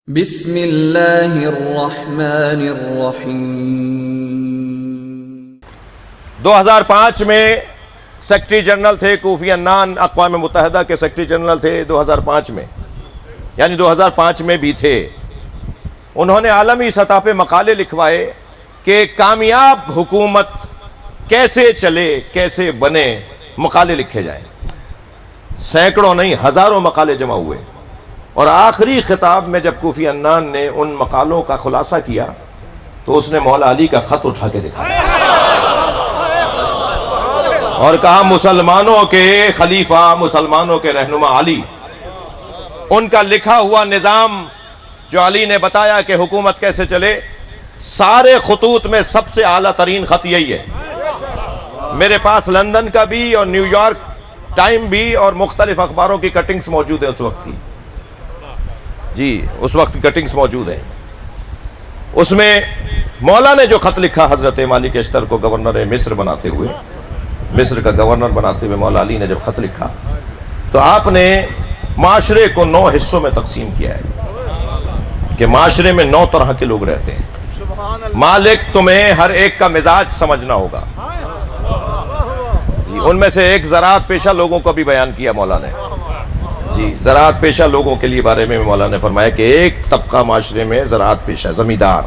بسم اللہ الرحمن الرحیم۔ 2005 میں سیکرٹری جنرل تھے کوفی عنان، اقوام متحدہ کے سیکرٹری جنرل تھے 2005 میں، یعنی 2005 میں بھی تھے۔ انہوں نے عالمی سطح پہ مقالے لکھوائے کہ کامیاب حکومت کیسے چلے، کیسے بنے، مقالے لکھے جائیں۔ سینکڑوں نہیں، ہزاروں مقالے جمع ہوئے، اور آخری خطاب میں جب کوفی عنان نے ان مقالوں کا خلاصہ کیا تو اس نے مولا علی کا خط اٹھا کے دکھایا اور کہا مسلمانوں کے خلیفہ، مسلمانوں کے رہنما علی، ان کا لکھا ہوا نظام جو علی نے بتایا کہ حکومت کیسے چلے، سارے خطوط میں سب سے اعلیٰ ترین خط یہی ہے۔ میرے پاس لندن کا بھی اور نیو یارک ٹائم بھی اور مختلف اخباروں کی کٹنگز موجود ہیں اس وقت کی، جی اس وقت کٹنگز موجود ہیں۔ اس میں مولا نے جو خط لکھا حضرت مالک اشتر کو گورنر مصر بناتے ہوئے، مصر کا گورنر بناتے ہوئے مولا علی نے جب خط لکھا تو آپ نے معاشرے کو 9 حصوں میں تقسیم کیا ہے کہ معاشرے میں 9 طرح کے لوگ رہتے ہیں۔ مالک تمہیں ہر ایک کا مزاج سمجھنا ہوگا، جی ان میں سے ایک زراعت پیشہ لوگوں کو بھی بیان کیا مولا نے، جی زراعت پیشہ لوگوں کے لیے بارے میں مولا نے فرمایا کہ ایک طبقہ معاشرے میں زراعت پیشہ، زمیندار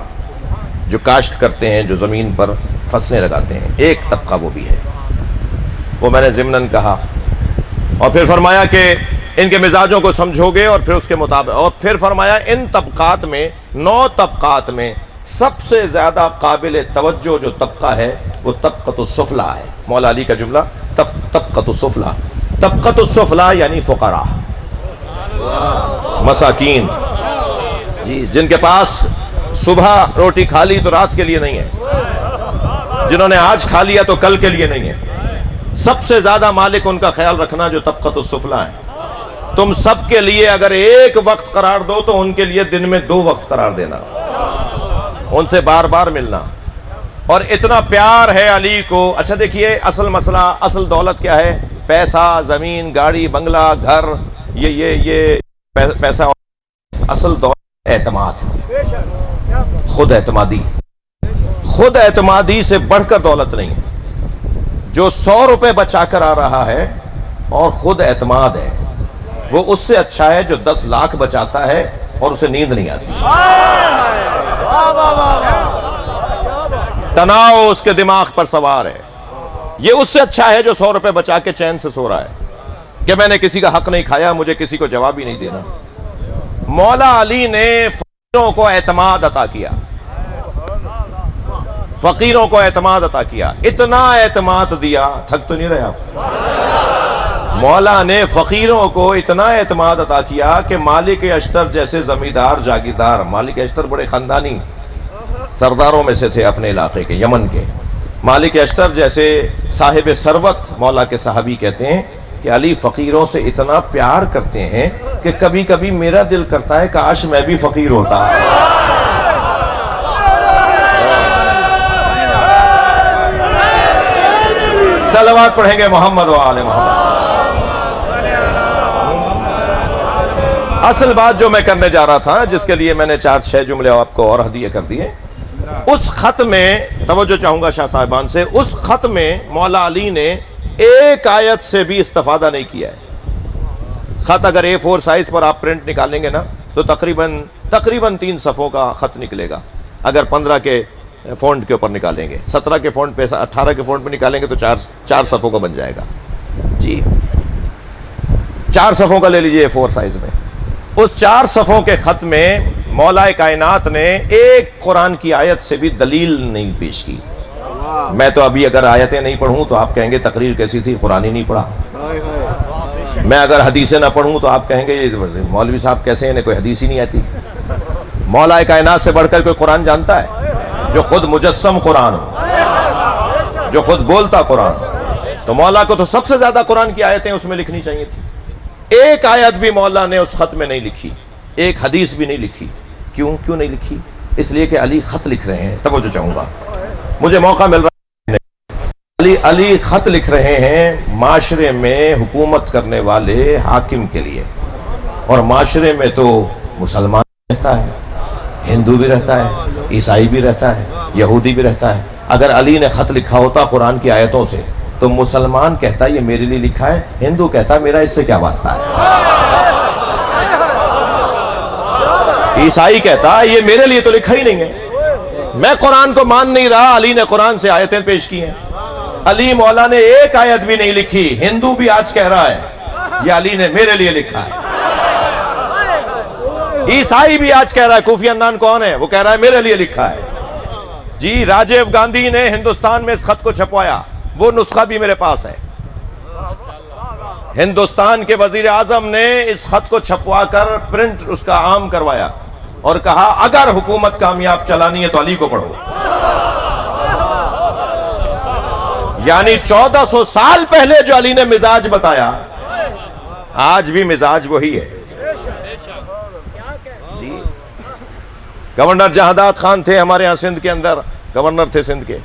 جو کاشت کرتے ہیں، جو زمین پر فصلیں لگاتے ہیں، ایک طبقہ وہ بھی ہے، وہ میں نے ضمناً کہا۔ اور پھر فرمایا کہ ان کے مزاجوں کو سمجھو گے اور پھر اس کے مطابق، اور پھر فرمایا ان طبقات میں 9 طبقات میں سب سے زیادہ قابل توجہ جو طبقہ ہے وہ طبقۃ السفلی ہے۔ مولا علی کا جملہ طبقۃ السفلی، طبقۃ السفلی یعنی فقراء، مساکین، جی جن کے پاس صبح روٹی کھا لی تو رات کے لیے نہیں ہے، جنہوں نے آج کھا لیا تو کل کے لیے نہیں ہے۔ سب سے زیادہ مالک ان کا خیال رکھنا جو طبقۃ السفلی ہے۔ تم سب کے لیے اگر ایک وقت قرار دو تو ان کے لیے دن میں 2 وقت قرار دینا، ان سے بار بار ملنا، اور اتنا پیار ہے علی کو۔ اچھا دیکھیے، اصل مسئلہ، اصل دولت کیا ہے؟ پیسہ، زمین، گاڑی، بنگلہ، گھر، یہ پیسہ۔ اصل دولت اعتماد، خود اعتمادی۔ خود اعتمادی سے بڑھ کر دولت نہیں ہے۔ جو 100 روپے بچا کر آ رہا ہے اور خود اعتماد ہے، وہ اس سے اچھا ہے جو 10 لاکھ بچاتا ہے اور اسے نیند نہیں آتی، تناؤ اس کے دماغ پر سوار ہے۔ یہ اس سے اچھا ہے جو 100 روپے بچا کے چین سے سو رہا ہے کہ میں نے کسی کا حق نہیں کھایا، مجھے کسی کو جواب ہی نہیں دینا۔ مولا علی نے فقیروں کو اعتماد عطا کیا، فقیروں کو اعتماد عطا کیا، اتنا اعتماد دیا، تھک تو نہیں رہے آپ؟ مولا نے فقیروں کو اتنا اعتماد عطا کیا کہ مالک اشتر جیسے زمیندار، جاگیردار، مالک اشتر بڑے خاندانی سرداروں میں سے تھے اپنے علاقے کے، یمن کے۔ مالک اشتر جیسے صاحب ثروت مولا کے صحابی کہتے ہیں کہ علی فقیروں سے اتنا پیار کرتے ہیں کہ کبھی کبھی میرا دل کرتا ہے کاش میں بھی فقیر ہوتا۔ صلوات پڑھیں گے محمد و آل محمد۔ اصل بات جو میں کرنے جا رہا تھا، جس کے لیے میں نے 4-6 جملے آپ کو اور ہدیہ کر دیے، اس خط میں توجہ چاہوں گا شاہ صاحبان سے، اس خط میں مولا علی نے ایک آیت سے بھی استفادہ نہیں کیا ہے۔ خط اگر A4 سائز پر آپ پرنٹ نکالیں گے نا تو تقریباً 3 صفحوں کا خط نکلے گا۔ اگر 15 کے فونٹ کے اوپر نکالیں گے، 17 کے فونٹ پہ، 18 کے فونٹ پہ نکالیں گے تو 4 صفحوں کا بن جائے گا، جی 4 صفحوں کا لے لیجئے A4 سائز میں۔ اس 4 صفحوں کے خط میں مولا کائنات نے ایک قرآن کی آیت سے بھی دلیل نہیں پیش کی۔ میں تو ابھی اگر آیتیں نہیں پڑھوں تو آپ کہیں گے تقریر کیسی تھی، قرآن ہی نہیں پڑھا۔ میں اگر حدیثیں نہ پڑھوں تو آپ کہیں گے یہ مولوی صاحب کیسے ہیں، کوئی حدیث ہی نہیں آتی۔ مولا کائنات سے بڑھ کر کوئی قرآن جانتا ہے؟ جو خود مجسم قرآن ہو، جو خود بولتا قرآن ہو۔ تو مولا کو تو سب سے زیادہ قرآن کی آیتیں اس میں لکھنی چاہیے تھی۔ ایک آیت بھی مولا نے اس خط میں نہیں لکھی، ایک حدیث بھی نہیں لکھی۔ کیوں نہیں لکھی؟ اس لیے کہ علی خط لکھ رہے ہیں۔ توجہ چاہوں گا، مجھے موقع مل رہا ہے، علی خط لکھ رہے ہیں معاشرے میں حکومت کرنے والے حاکم کے لیے، اور معاشرے میں تو مسلمان رہتا ہے، ہندو بھی رہتا ہے، عیسائی بھی رہتا ہے، یہودی بھی رہتا ہے. اگر علی نے خط لکھا ہوتا قرآن کی آیتوں سے تو مسلمان کہتا یہ میرے لیے لکھا ہے، ہندو کہتا میرا اس سے کیا واسطہ ہے، عیسائی کہتا یہ میرے لیے تو لکھا ہی نہیں ہے. میں قرآن کو مان نہیں رہا، علی نے قرآن سے آیتیں پیش کی ہیں. علی مولا نے ایک آیت بھی نہیں لکھی. ہندو بھی آج کہہ رہا ہے یہ علی نے میرے لیے لکھا ہے. عیسائی بھی آج کہہ رہا ہے، کوفی عنان کون ہے، وہ کہہ رہا ہے میرے لیے لکھا ہے. جی راجیو گاندھی نے ہندوستان میں اس خط کو چھپوایا، وہ نسخہ بھی میرے پاس ہے. ہندوستان کے وزیر اعظم نے اس خط کو چھپوا کر پرنٹ اس کا عام کروایا اور کہا اگر حکومت کامیاب چلانی ہے تو علی کو پڑھو. یعنی 1400 سال پہلے جو علی نے مزاج بتایا آج بھی مزاج وہی ہے. جی گورنر جہادات خان تھے ہمارے ہاں سندھ کے اندر، گورنر تھے سندھ کے،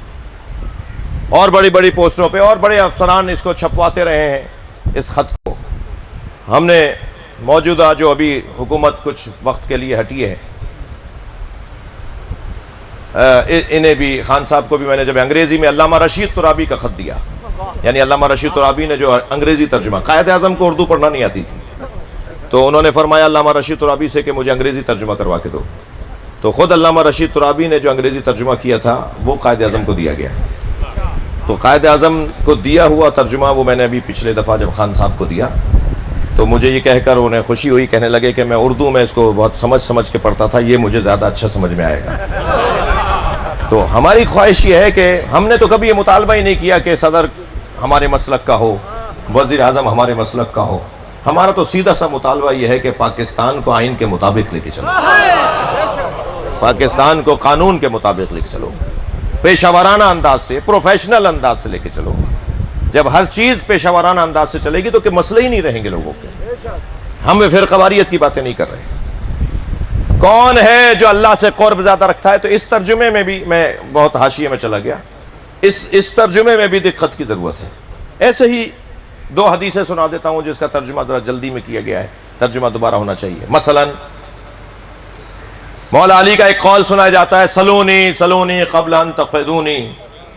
اور بڑی بڑی پوسٹوں پہ اور بڑے افسران اس کو چھپواتے رہے ہیں. اس خط کو ہم نے موجودہ جو ابھی حکومت کچھ وقت کے لیے ہٹی ہے انہیں بھی، خان صاحب کو بھی میں نے جب انگریزی میں علامہ رشید ترابی کا خط دیا، یعنی علامہ رشید ترابی نے جو انگریزی ترجمہ، قائد اعظم کو اردو پڑھنا نہیں آتی تھی تو انہوں نے فرمایا علامہ رشید ترابی سے کہ مجھے انگریزی ترجمہ کروا کے دو. تو خود علامہ رشید ترابی نے جو انگریزی ترجمہ کیا تھا وہ قائد اعظم کو دیا گیا. تو قائد اعظم کو دیا ہوا ترجمہ وہ میں نے ابھی پچھلے دفعہ جب خان صاحب کو دیا تو مجھے یہ کہہ کر انہیں خوشی ہوئی، کہنے لگے کہ میں اردو میں اس کو بہت سمجھ کے پڑھتا تھا، یہ مجھے زیادہ اچھا سمجھ میں آئے گا. تو ہماری خواہش یہ ہے کہ ہم نے تو کبھی یہ مطالبہ ہی نہیں کیا کہ صدر ہمارے مسلک کا ہو، وزیر اعظم ہمارے مسلک کا ہو. ہمارا تو سیدھا سا مطالبہ یہ ہے کہ پاکستان کو آئین کے مطابق لے کے چلو، پاکستان کو قانون کے مطابق لے کے چلو، پیشہ ورانہ انداز سے، پروفیشنل انداز سے لے کے چلو. جب ہر چیز پیشہ ورانہ انداز سے چلے گی تو کہ مسئلے ہی نہیں رہیں گے لوگوں کے. ہم فرقہ واریت کی باتیں نہیں کر رہے. کون ہے جو اللہ سے قرب زیادہ رکھتا ہے؟ تو اس ترجمے میں بھی میں بہت حاشیے میں چلا گیا، اس ترجمے میں بھی دقت کی ضرورت ہے. ایسے ہی 2 حدیثیں سنا دیتا ہوں جس کا ترجمہ ذرا جلدی میں کیا گیا ہے، ترجمہ دوبارہ ہونا چاہیے. مثلا مولا علی کا ایک قول سنایا جاتا ہے، سلونی سلونی قبل ان تفقدونی،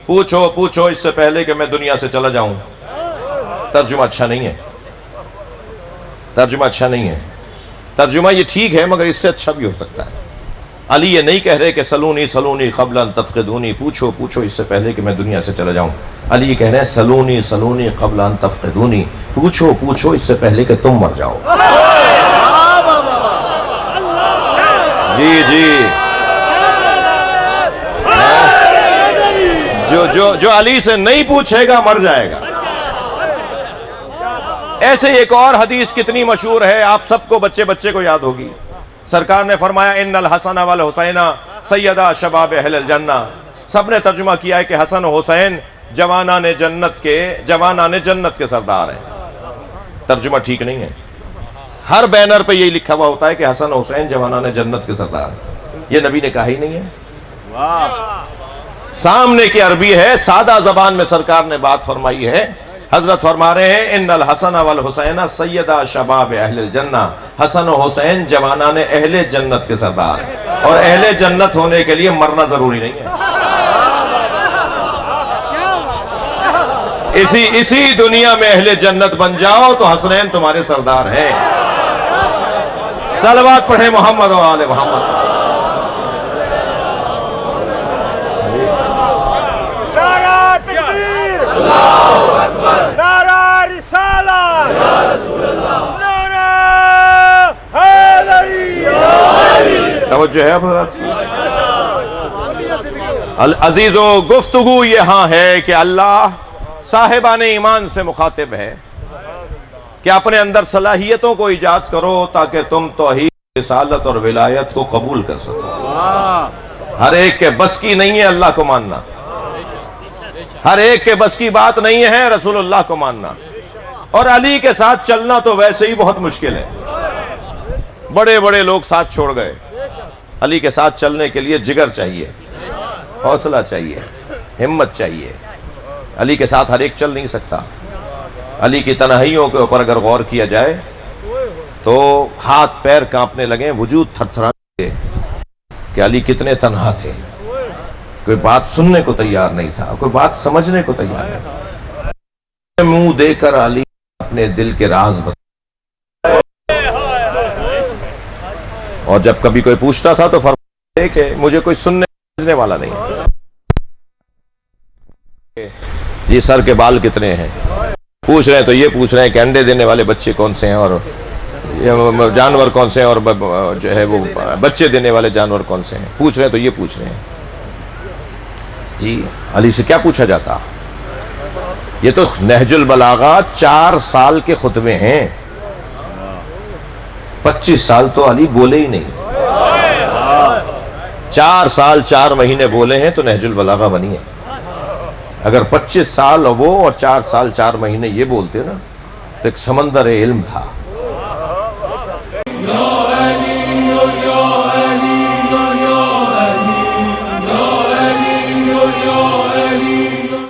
پوچھو پوچھو اس سے پہلے کہ میں دنیا سے چلا جاؤں. ترجمہ اچھا نہیں ہے، ترجمہ اچھا نہیں ہے. ترجمہ یہ ٹھیک ہے مگر اس سے اچھا بھی ہو سکتا ہے. علی یہ نہیں کہہ رہے کہ سلونی سلونی قبل ان تفقدونی، پوچھو پوچھو اس سے پہلے کہ میں دنیا سے چلا جاؤں. علی یہ کہہ رہے ہیں سلونی سلونی قبل ان تفقدونی، پوچھو پوچھو اس سے پہلے کہ تم مر جاؤ. جی جی جو علی سے نہیں پوچھے گا مر جائے گا. ایسے ایک اور حدیث کتنی مشہور ہے، آپ سب کو بچے بچے کو یاد ہوگی. سرکار نے فرمایا ان الحسن والحسین سیدہ شباب اہل الجنہ. سب نے ترجمہ کیا ہے کہ حسن و حسین جوانان جنت کے سردار ہیں. ترجمہ ٹھیک نہیں ہے. ہر بینر پہ یہی لکھا ہوا ہوتا ہے کہ حسن و حسین جوانان جنت کے سردار ہیں. یہ نبی نے کہا ہی نہیں ہے. سامنے کی عربی ہے، سادہ زبان میں سرکار نے بات فرمائی ہے. حضرت فرما رہے ہیں ان الحسن والحسین سیدہ شباب اہل الجنہ، حسن و حسین جوانان اہل جنت کے سردار ہیں. اور اہل جنت ہونے کے لیے مرنا ضروری نہیں ہے. اسی دنیا میں اہل جنت بن جاؤ تو حسنین تمہارے سردار ہیں. صلوات پڑھیں محمد و آل محمد. توجہ ہے حضرات. عزیزو گفتگو یہاں ہے کہ اللہ صاحبان ایمان سے مخاطب ہے کہ اپنے اندر صلاحیتوں کو ایجاد کرو تاکہ تم توحید، رسالت اور ولایت کو قبول کر سکو. ہر ایک کے بس کی نہیں ہے اللہ کو ماننا، ہر ایک کے بس کی بات نہیں ہے رسول اللہ کو ماننا. اور علی کے ساتھ چلنا تو ویسے ہی بہت مشکل ہے. بڑے بڑے لوگ ساتھ چھوڑ گئے. علی کے ساتھ چلنے کے لیے جگر چاہیے، حوصلہ چاہیے، ہمت چاہیے. علی کے ساتھ ہر ایک چل نہیں سکتا. علی کی تنہائیوں کے اوپر اگر غور کیا جائے تو ہاتھ پیر کانپنے لگے، وجود تھرتھرانے لگے. کہ علی کتنے تنہا تھے، کوئی بات سننے کو تیار نہیں تھا، کوئی بات سمجھنے کو تیار نہیں تھا۔ منہ دے کر علی اپنے دل کے راز بتا، اور جب کبھی کوئی پوچھتا تھا تو فرماتے کہ مجھے کوئی سننے سمجھنے والا نہیں۔ جی سر کے بال کتنے ہیں، پوچھ رہے ہیں تو یہ پوچھ رہے ہیں کہ انڈے دینے والے بچے کون سے ہیں، اور جانور کون سے ہیں، اور جو ہے وہ بچے دینے والے جانور کون سے ہیں، پوچھ رہے ہیں تو یہ پوچھ رہے ہیں۔ جی علی سے کیا پوچھا جاتا؟ یہ تو نہج البلاغہ 4 سال کے خطبے ہیں، 25 سال تو علی بولے ہی نہیں، 4 سال 4 مہینے بولے ہیں تو نہج البلاغہ بنی ہے۔ اگر 25 سال وہ اور 4 سال 4 مہینے یہ بولتے نا تو ایک سمندر علم تھا۔